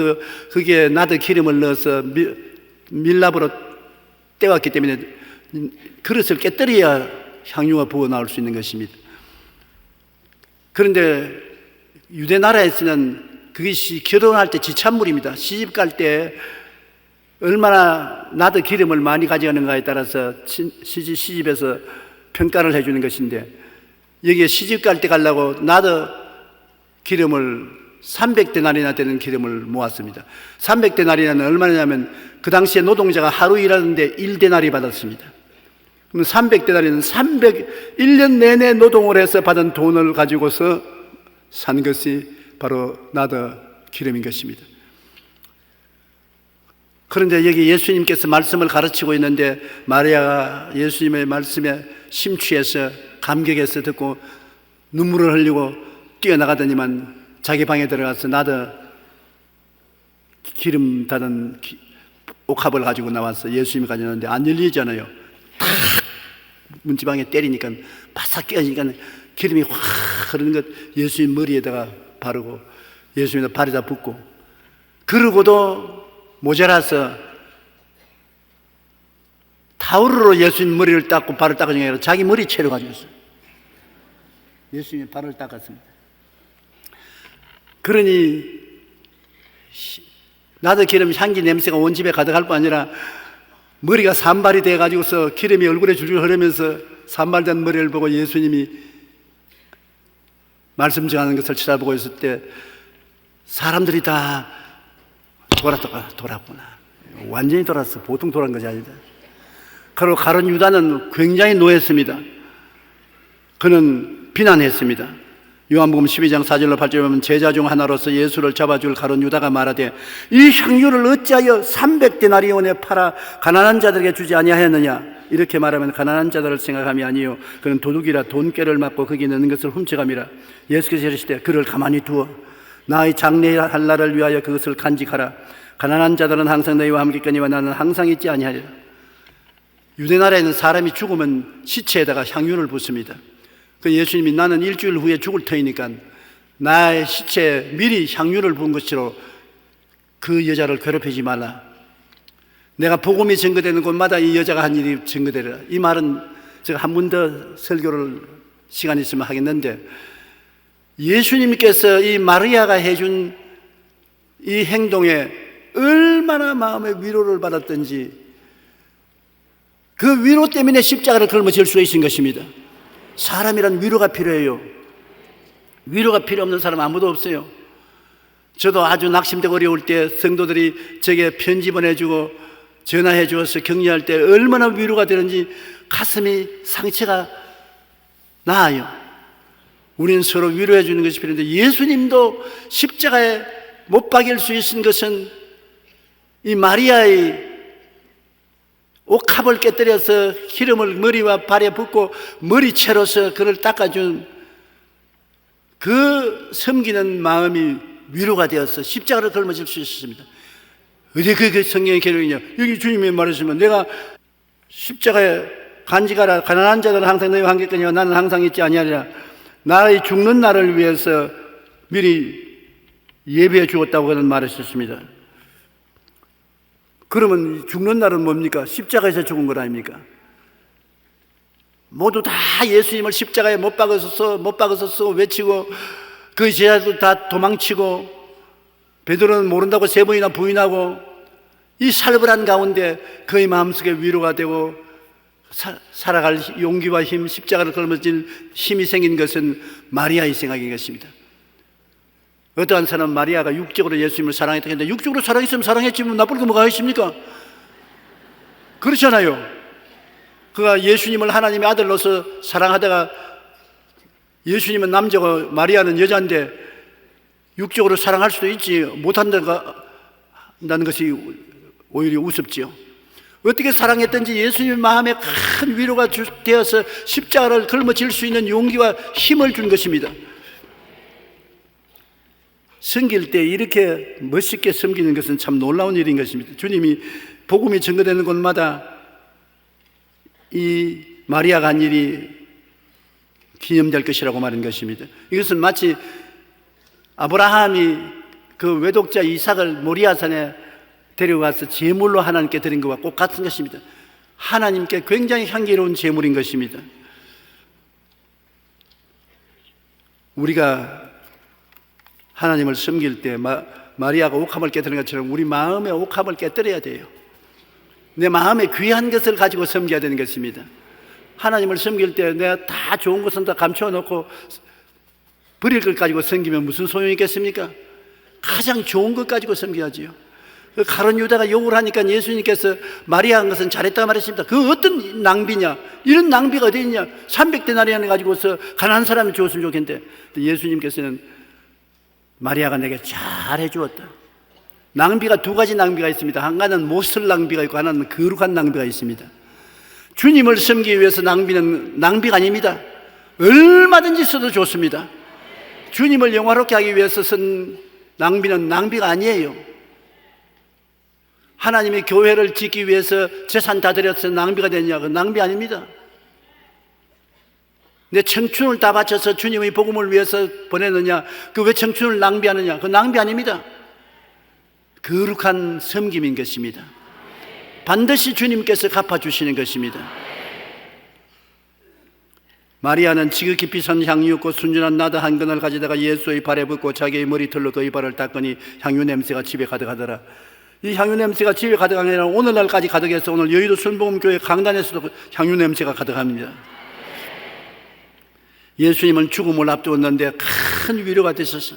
거기에 나드 기름을 넣어서 밀랍으로 떼왔기 때문에 그릇을 깨뜨려야 향유가 부어 나올 수 있는 것입니다. 그런데 유대 나라에서는 그것이 결혼할 때 지참물입니다. 시집 갈 때 얼마나 나드 기름을 많이 가져가는가에 따라서 시집에서 평가를 해주는 것인데, 여기에 시집 갈 때 가려고 나드 기름을 300데나리나 되는 기름을 모았습니다. 300데나리나는 얼마냐면 그 당시에 노동자가 하루 일하는데 1데나리 받았습니다. 그럼 300데나리는 1년 내내 노동을 해서 받은 돈을 가지고서 산 것이 바로 나드 기름인 것입니다. 그런데 여기 예수님께서 말씀을 가르치고 있는데 마리아가 예수님의 말씀에 심취해서 감격해서 듣고 눈물을 흘리고 뛰어나가더니만 자기 방에 들어가서 나드 기름 다는 옥합을 가지고 나와서 예수님이 가져왔는데 안 열리잖아요. 탁 문지방에 때리니까 바싹 깨지니까 기름이 확 흐르는 것 예수님 머리에다가 바르고 예수님의 발에다 붓고, 그러고도 모자라서 타월로 예수님 머리를 닦고 발을 닦은 게 아니라 자기 머리채로 가져왔어요. 예수님의 발을 닦았습니다. 그러니 나드 기름 향기 냄새가 온 집에 가득할 뿐 아니라 머리가 산발이 돼가지고서 기름이 얼굴에 줄줄 흐르면서 산발된 머리를 보고 예수님이 말씀 전하는 것을 쳐다보고 있을 때 사람들이 다 돌았구나. 완전히 돌았어. 보통 돌아간 것이 아니다. 그리고 가룟 유다는 굉장히 노했습니다. 그는 비난했습니다. 요한복음 12장 4절로 8절에 보면 제자 중 하나로서 예수를 잡아줄 가룟 유다가 말하되 이 향유를 어찌하여 300데나리온에 팔아 가난한 자들에게 주지 아니하였느냐. 이렇게 말하면 가난한 자들을 생각함이 아니요 그는 도둑이라 돈꾀를 맞고 거기 넣는 것을 훔쳐감이라. 예수께서 이르시되 그를 가만히 두어 나의 장래할 날을 위하여 그것을 간직하라. 가난한 자들은 항상 너희와 함께 있거니와 나는 항상 있지 아니하리라. 유대나라에는 사람이 죽으면 시체에다가 향유를 붓습니다. 그 예수님이 나는 일주일 후에 죽을 터이니까 나의 시체에 미리 향유를 부은 것으로 그 여자를 괴롭히지 말라. 내가 복음이 증거되는 곳마다 이 여자가 한 일이 증거되리라. 이 말은 제가 한 번 더 설교를 시간이 있으면 하겠는데, 예수님께서 이 마리아가 해준 이 행동에 얼마나 마음의 위로를 받았던지, 그 위로 때문에 십자가를 걸머질 수 있는 것입니다. 사람이란 위로가 필요해요. 위로가 필요 없는 사람 아무도 없어요. 저도 아주 낙심되고 어려울 때 성도들이 제게 편지 보내주고 전화해 주어서 격려할 때 얼마나 위로가 되는지 가슴이 상처가 나아요. 우리는 서로 위로해 주는 것이 필요한데, 예수님도 십자가에 못 박일 수 있는 것은 이 마리아의 옥합을 깨뜨려서 기름을 머리와 발에 붓고 머리채로서 그를 닦아준 그 섬기는 마음이 위로가 되어서 십자가를 걸머질 수 있었습니다. 어디 그게 성경의 계략이냐? 여기 주님이 말하시면 내가 십자가에 간직하라. 가난한 자들은 항상 너희와 함께 있거니와 나는 항상 있지 아니하리라. 나의 죽는 날을 위해서 미리 예비해 주었다고 그는 말하셨습니다. 그러면 죽는 날은 뭡니까? 십자가에서 죽은 것 아닙니까? 모두 다 예수님을 십자가에 못 박아서 외치고 그 제자들 다 도망치고 베드로는 모른다고 3번이나 부인하고 이 살벌한 가운데 그의 마음속에 위로가 되고 살아갈 용기와 힘, 십자가를 걸머질 힘이 생긴 것은 마리아의 생각인 것입니다. 어떠한 사람은 마리아가 육적으로 예수님을 사랑했다 했는데, 육적으로 사랑했으면 사랑했지 뭐 나쁠 게 뭐가 있습니까? 그렇잖아요. 그가 예수님을 하나님의 아들로서 사랑하다가 예수님은 남자고 마리아는 여자인데 육적으로 사랑할 수도 있지 못한다는 것이 오히려 우습지요. 어떻게 사랑했던지 예수님 마음에 큰 위로가 되어서 십자가를 걸머질 수 있는 용기와 힘을 준 것입니다. 섬길 때 이렇게 멋있게 섬기는 것은 참 놀라운 일인 것입니다. 주님이 복음이 증거되는 곳마다 이 마리아가 한 일이 기념될 것이라고 말한 것입니다. 이것은 마치 아브라함이 그 외독자 이삭을 모리아산에 데려가서 제물로 하나님께 드린 것과 꼭 같은 것입니다. 하나님께 굉장히 향기로운 제물인 것입니다. 우리가 하나님을 섬길 때 마리아가 옥합을 깨뜨린 것처럼 우리 마음의 옥합을 깨뜨려야 돼요. 내 마음에 귀한 것을 가지고 섬겨야 되는 것입니다. 하나님을 섬길 때 내가 다 좋은 것은 다 감추어 놓고 버릴 것 가지고 섬기면 무슨 소용이 있겠습니까? 가장 좋은 것 가지고 섬겨야지요. 가룟 유다가 욕을 하니까 예수님께서 마리아 한 것은 잘했다고 말했습니다. 그 어떤 낭비냐? 이런 낭비가 어디 있냐? 300데나리온을 가지고서 가난한 사람이 주었으면 좋겠는데 예수님께서는 마리아가 내게 잘해 주었다. 낭비가 두 가지 낭비가 있습니다. 하나는 못쓸 낭비가 있고 하나는 거룩한 낭비가 있습니다. 주님을 섬기기 위해서 낭비는 낭비가 아닙니다. 얼마든지 써도 좋습니다. 주님을 영화롭게 하기 위해서 쓴 낭비는 낭비가 아니에요. 하나님의 교회를 짓기 위해서 재산 다 들여서 낭비가 되냐? 그 낭비 아닙니다. 내 청춘을 다 바쳐서 주님의 복음을 위해서 보내느냐? 그 왜 청춘을 낭비하느냐? 그 낭비 아닙니다. 거룩한 섬김인 것입니다. 반드시 주님께서 갚아주시는 것입니다. 마리아는 지극히 비싼 향유였고 순전한 나드 한 근을 가져다가 예수의 발에 붓고 자기의 머리털로 그의 발을 닦으니 향유 냄새가 집에 가득하더라. 이 향유 냄새가 집에 가득한 게 아니라 오늘날까지 가득해서 오늘 여의도 순복음교회 강단에서도 향유 냄새가 가득합니다. 예수님은 죽음을 앞두었는데 큰 위로가 되셔서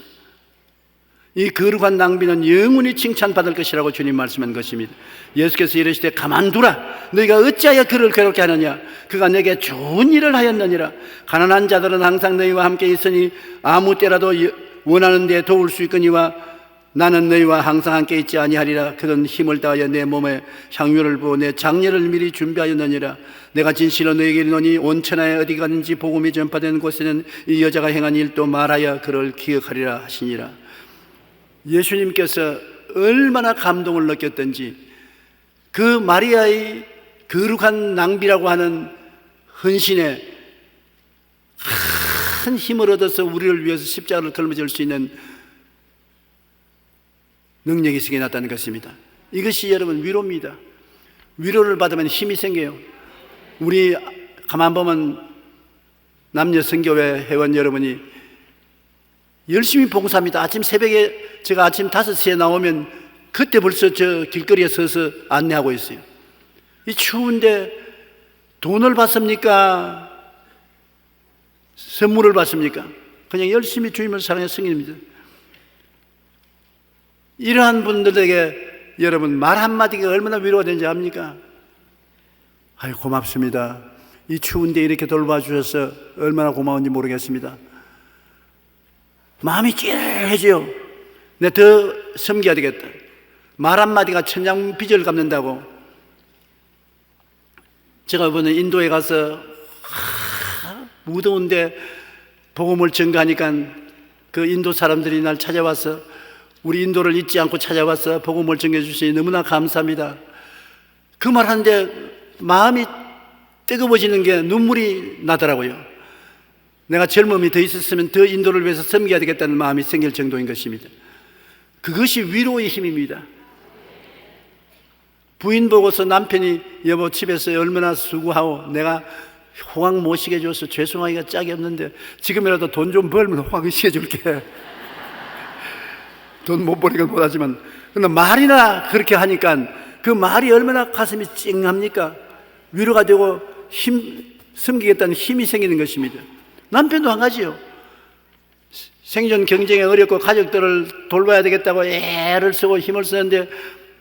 이 거룩한 낭비는 영원히 칭찬받을 것이라고 주님 말씀한 것입니다. 예수께서 이르시되 가만두라. 너희가 어찌하여 그를 괴롭게 하느냐? 그가 내게 좋은 일을 하였느니라. 가난한 자들은 항상 너희와 함께 있으니 아무 때라도 원하는 데 도울 수 있거니와 나는 너희와 항상 함께 있지 아니하리라. 그는 힘을 다하여 내 몸에 향유를 부어 내 장례를 미리 준비하였느니라. 내가 진실로 너희에게 이르노니 온 천하에 어디 가든지 복음이 전파되는 곳에는 이 여자가 행한 일도 말하여 그를 기억하리라 하시니라. 예수님께서 얼마나 감동을 느꼈던지 그 마리아의 거룩한 낭비라고 하는 헌신에 큰 힘을 얻어서 우리를 위해서 십자가를 걸머질 수 있는 능력이 있게 나타난 것입니다. 이것이 여러분 위로입니다. 위로를 받으면 힘이 생겨요. 우리 가만 보면 남녀 선교회 회원 여러분이 열심히 봉사합니다. 아침 새벽에 제가 아침 5시에 나오면 그때 벌써 저 길거리에 서서 안내하고 있어요. 이 추운데 돈을 받습니까? 선물을 받습니까? 그냥 열심히 주님을 사랑해 승인입니다. 이러한 분들에게 여러분 말 한마디가 얼마나 위로가 되는지 압니까? 아유 고맙습니다. 이 추운데 이렇게 돌봐주셔서 얼마나 고마운지 모르겠습니다. 마음이 찌해져요. 내가 더 섬겨야 되겠다. 말 한마디가 천냥 빚을 갚는다고. 제가 이번에 인도에 가서 무더운데 복음을 전가하니까 그 인도 사람들이 날 찾아와서 우리 인도를 잊지 않고 찾아와서 복음을 전해 주시니 너무나 감사합니다. 그 말 하는데 마음이 뜨거워지는 게 눈물이 나더라고요. 내가 젊음이 더 있었으면 더 인도를 위해서 섬겨야 되겠다는 마음이 생길 정도인 것입니다. 그것이 위로의 힘입니다. 부인 보고서 남편이 여보 집에서 얼마나 수고하고 내가 호강 못 시게 줘서 죄송하기가 짝이 없는데 지금이라도 돈 좀 벌면 호강 시게 줄게. 돈 못 버리건 못하지만 근데 말이나 그렇게 하니까 그 말이 얼마나 가슴이 찡합니까? 위로가 되고 섬기겠다는 힘이 생기는 것입니다. 남편도 한 가지요. 생존 경쟁에 어렵고 가족들을 돌봐야 되겠다고 애를 쓰고 힘을 쓰는데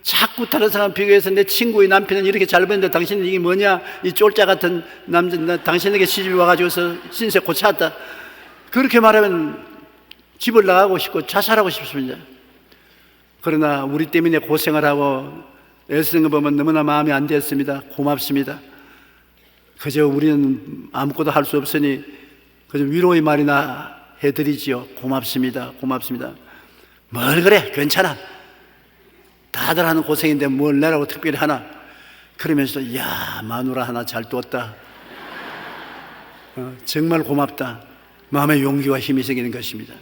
자꾸 다른 사람 비교해서 내 친구의 남편은 이렇게 잘 보는데 당신은 이게 뭐냐? 이 쫄자 같은 남자 당신에게 시집이 와가지고서 신세 고쳤다. 그렇게 말하면 집을 나가고 싶고 자살하고 싶습니다. 그러나 우리 때문에 고생을 하고 애쓰는 거 보면 너무나 마음이 안 됐습니다. 고맙습니다. 그저 우리는 아무것도 할 수 없으니 그저 위로의 말이나 해드리지요. 고맙습니다. 고맙습니다. 뭘 그래? 괜찮아. 다들 하는 고생인데 뭘 내라고 특별히 하나? 그러면서 야, 마누라 하나 잘 뒀다. 정말 고맙다. 마음의 용기와 힘이 생기는 것입니다.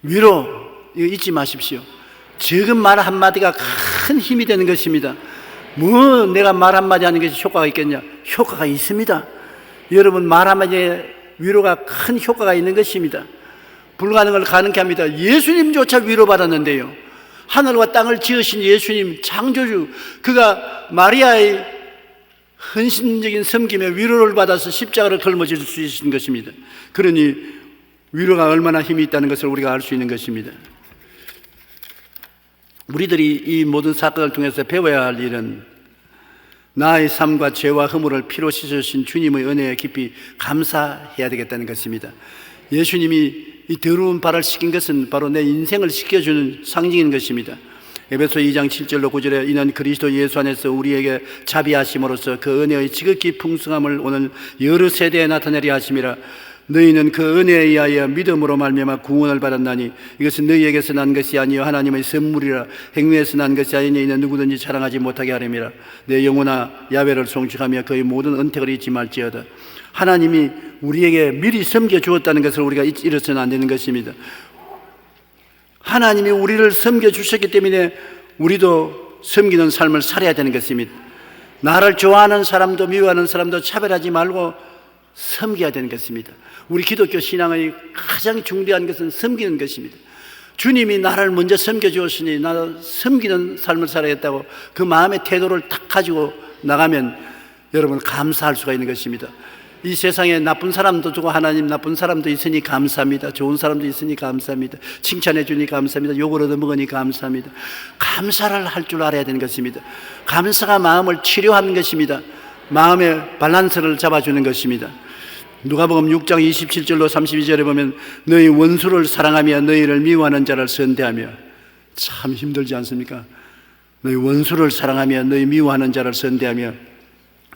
위로 이거 잊지 마십시오. 적은 말 한마디가 큰 힘이 되는 것입니다. 뭐 내가 말 한마디 하는 것이 효과가 있겠냐? 효과가 있습니다. 여러분, 말 한마디에 위로가 큰 효과가 있는 것입니다. 불가능을 가능케 합니다. 예수님조차 위로받았는데요, 하늘과 땅을 지으신 예수님 창조주, 그가 마리아의 헌신적인 섬김에 위로를 받아서 십자가를 걸머질 수 있는 것입니다. 그러니 위로가 얼마나 힘이 있다는 것을 우리가 알 수 있는 것입니다. 우리들이 이 모든 사건을 통해서 배워야 할 일은 나의 삶과 죄와 허물을 피로 씻으신 주님의 은혜에 깊이 감사해야 되겠다는 것입니다. 예수님이 이 더러운 발을 씻긴 것은 바로 내 인생을 씻겨주는 상징인 것입니다. 에베소 2장 7절로 9절에 이는 그리스도 예수 안에서 우리에게 자비하심으로써 그 은혜의 지극히 풍성함을 오늘 여러 세대에 나타내려 하심이라. 너희는 그 은혜에 의하여 믿음으로 말미암아 구원을 받았나니 이것은 너희에게서 난 것이 아니요 하나님의 선물이라. 행위에서 난 것이 아니니 이는 누구든지 자랑하지 못하게 하림이라. 내 영혼아 야훼를 송축하며 그의 모든 은택을 잊지 말지어다. 하나님이 우리에게 미리 섬겨주었다는 것을 우리가 잃어서는 안 되는 것입니다. 하나님이 우리를 섬겨주셨기 때문에 우리도 섬기는 삶을 살아야 되는 것입니다. 나를 좋아하는 사람도 미워하는 사람도 차별하지 말고 섬겨야 되는 것입니다. 우리 기독교 신앙의 가장 중대한 것은 섬기는 것입니다. 주님이 나를 먼저 섬겨주었으니 나도 섬기는 삶을 살아야겠다고 그 마음의 태도를 딱 가지고 나가면 여러분 감사할 수가 있는 것입니다. 이 세상에 나쁜 사람도 주고 하나님 나쁜 사람도 있으니 감사합니다. 좋은 사람도 있으니 감사합니다. 칭찬해 주니 감사합니다. 욕을 얻어먹으니 감사합니다. 감사를 할 줄 알아야 되는 것입니다. 감사가 마음을 치료하는 것입니다. 마음의 밸런스를 잡아주는 것입니다. 누가복음 6장 27절로 32절에 보면 너희 원수를 사랑하며 너희를 미워하는 자를 선대하며, 참 힘들지 않습니까? 너희 원수를 사랑하며 너희 미워하는 자를 선대하며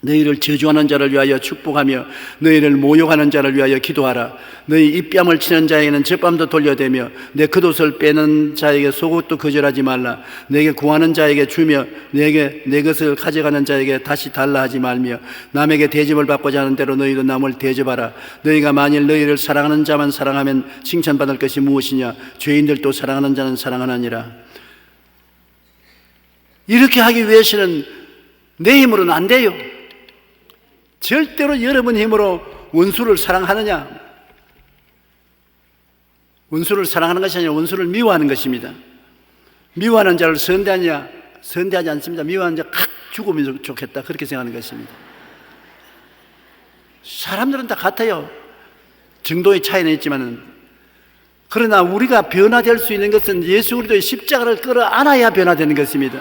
너희를 저주하는 자를 위하여 축복하며 너희를 모욕하는 자를 위하여 기도하라. 너희 입뺨을 치는 자에게는 젖밤도 돌려대며 내 겉옷을 빼는 자에게 속옷도 거절하지 말라. 내게 구하는 자에게 주며 내게 내 것을 가져가는 자에게 다시 달라 하지 말며 남에게 대접을 받고자 하는 대로 너희도 남을 대접하라. 너희가 만일 너희를 사랑하는 자만 사랑하면 칭찬받을 것이 무엇이냐? 죄인들도 사랑하는 자는 사랑하느니라. 이렇게 하기 위해서는 내 힘으로는 안 돼요. 절대로 여러분 힘으로 원수를 사랑하느냐? 원수를 사랑하는 것이 아니라 원수를 미워하는 것입니다. 미워하는 자를 선대하냐? 선대하지 않습니다. 미워하는 자 확 죽으면 좋겠다, 그렇게 생각하는 것입니다. 사람들은 다 같아요. 정도의 차이는 있지만은, 그러나 우리가 변화될 수 있는 것은 예수 그리스도의 십자가를 끌어안아야 변화되는 것입니다.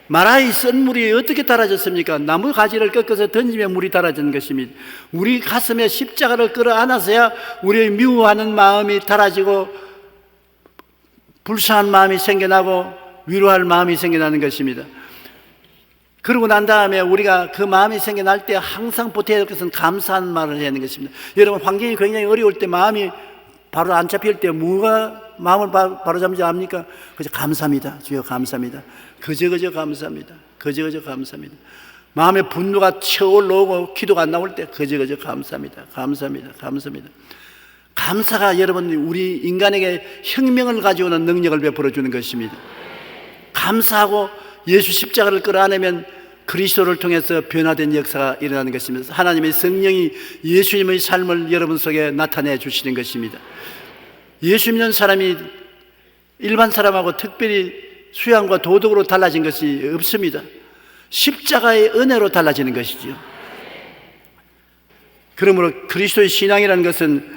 마라의 썬물이 어떻게 달아졌습니까? 나무 가지를 꺾어서 던지면 물이 달아지는 것입니다. 우리 가슴에 십자가를 끌어안아서야 우리의 미워하는 마음이 달아지고 불쌍한 마음이 생겨나고 위로할 마음이 생겨나는 것입니다. 그러고 난 다음에 우리가 그 마음이 생겨날 때 항상 보태야 할 것은 감사한 말을 해야 하는 것입니다. 여러분, 환경이 굉장히 어려울 때 마음이 바로 안 잡힐 때 뭐가 마음을 바로 잡는지 압니까? 그저 감사합니다. 주여 감사합니다. 그저 감사합니다. 그저 감사합니다. 마음에 분노가 쳐올라오고 기도가 안 나올 때 그저 감사합니다. 감사합니다. 감사합니다. 감사가 여러분 우리 인간에게 혁명을 가져오는 능력을 베풀어 주는 것입니다. 감사하고 예수 십자가를 끌어안으면 그리스도를 통해서 변화된 역사가 일어나는 것입니다. 하나님의 성령이 예수님의 삶을 여러분 속에 나타내 주시는 것입니다. 예수 믿는 사람이 일반 사람하고 특별히 수양과 도덕으로 달라진 것이 없습니다. 십자가의 은혜로 달라지는 것이죠. 그러므로 그리스도의 신앙이라는 것은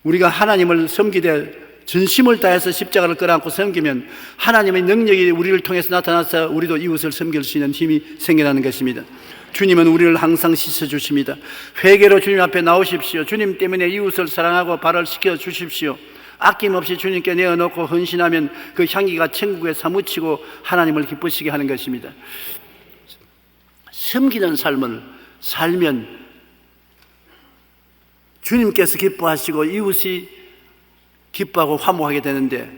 우리가 하나님을 섬기되 전심을 다해서 십자가를 끌어안고 섬기면 하나님의 능력이 우리를 통해서 나타나서 우리도 이웃을 섬길 수 있는 힘이 생겨나는 것입니다. 주님은 우리를 항상 씻어주십니다. 회개로 주님 앞에 나오십시오. 주님 때문에 이웃을 사랑하고 발을 씻겨 주십시오. 아낌없이 주님께 내어놓고 헌신하면 그 향기가 천국에 사무치고 하나님을 기쁘시게 하는 것입니다. 섬기는 삶을 살면 주님께서 기뻐하시고 이웃이 기뻐하고 화목하게 되는데,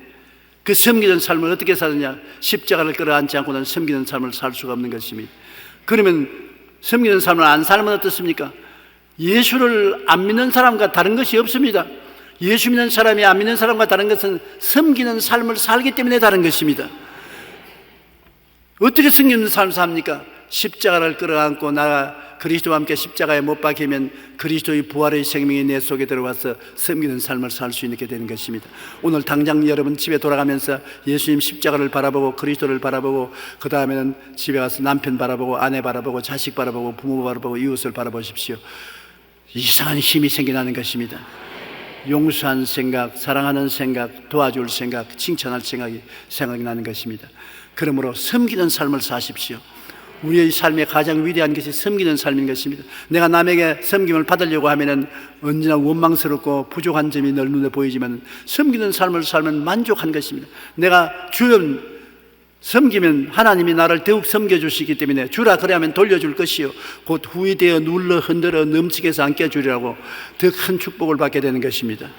그 섬기는 삶을 어떻게 사느냐? 십자가를 끌어안지 않고는 섬기는 삶을 살 수가 없는 것입니다. 그러면 섬기는 삶을 안 살면 어떻습니까? 예수를 안 믿는 사람과 다른 것이 없습니다. 예수 믿는 사람이 안 믿는 사람과 다른 것은 섬기는 삶을 살기 때문에 다른 것입니다. 어떻게 섬기는 삶을 삽니까? 십자가를 끌어안고 나가 그리스도와 함께 십자가에 못 박히면 그리스도의 부활의 생명이 내 속에 들어와서 섬기는 삶을 살 수 있게 되는 것입니다. 오늘 당장 여러분 집에 돌아가면서 예수님 십자가를 바라보고 그리스도를 바라보고, 그 다음에는 집에 가서 남편 바라보고 아내 바라보고 자식 바라보고 부모 바라보고 이웃을 바라보십시오. 이상한 힘이 생겨나는 것입니다. 용서한 생각, 사랑하는 생각, 도와줄 생각, 칭찬할 생각이 생각이 나는 것입니다. 그러므로 섬기는 삶을 사십시오. 우리의 삶의 가장 위대한 것이 섬기는 삶인 것입니다. 내가 남에게 섬김을 받으려고 하면은 언제나 원망스럽고 부족한 점이 늘 눈에 보이지만, 섬기는 삶을 살면 만족한 것입니다. 내가 주여 섬기면 하나님이 나를 더욱 섬겨주시기 때문에 주라 그래야면 돌려줄 것이요 곧 후이 되어 눌러 흔들어 넘치게 해서 안겨주리라고 더 큰 축복을 받게 되는 것입니다.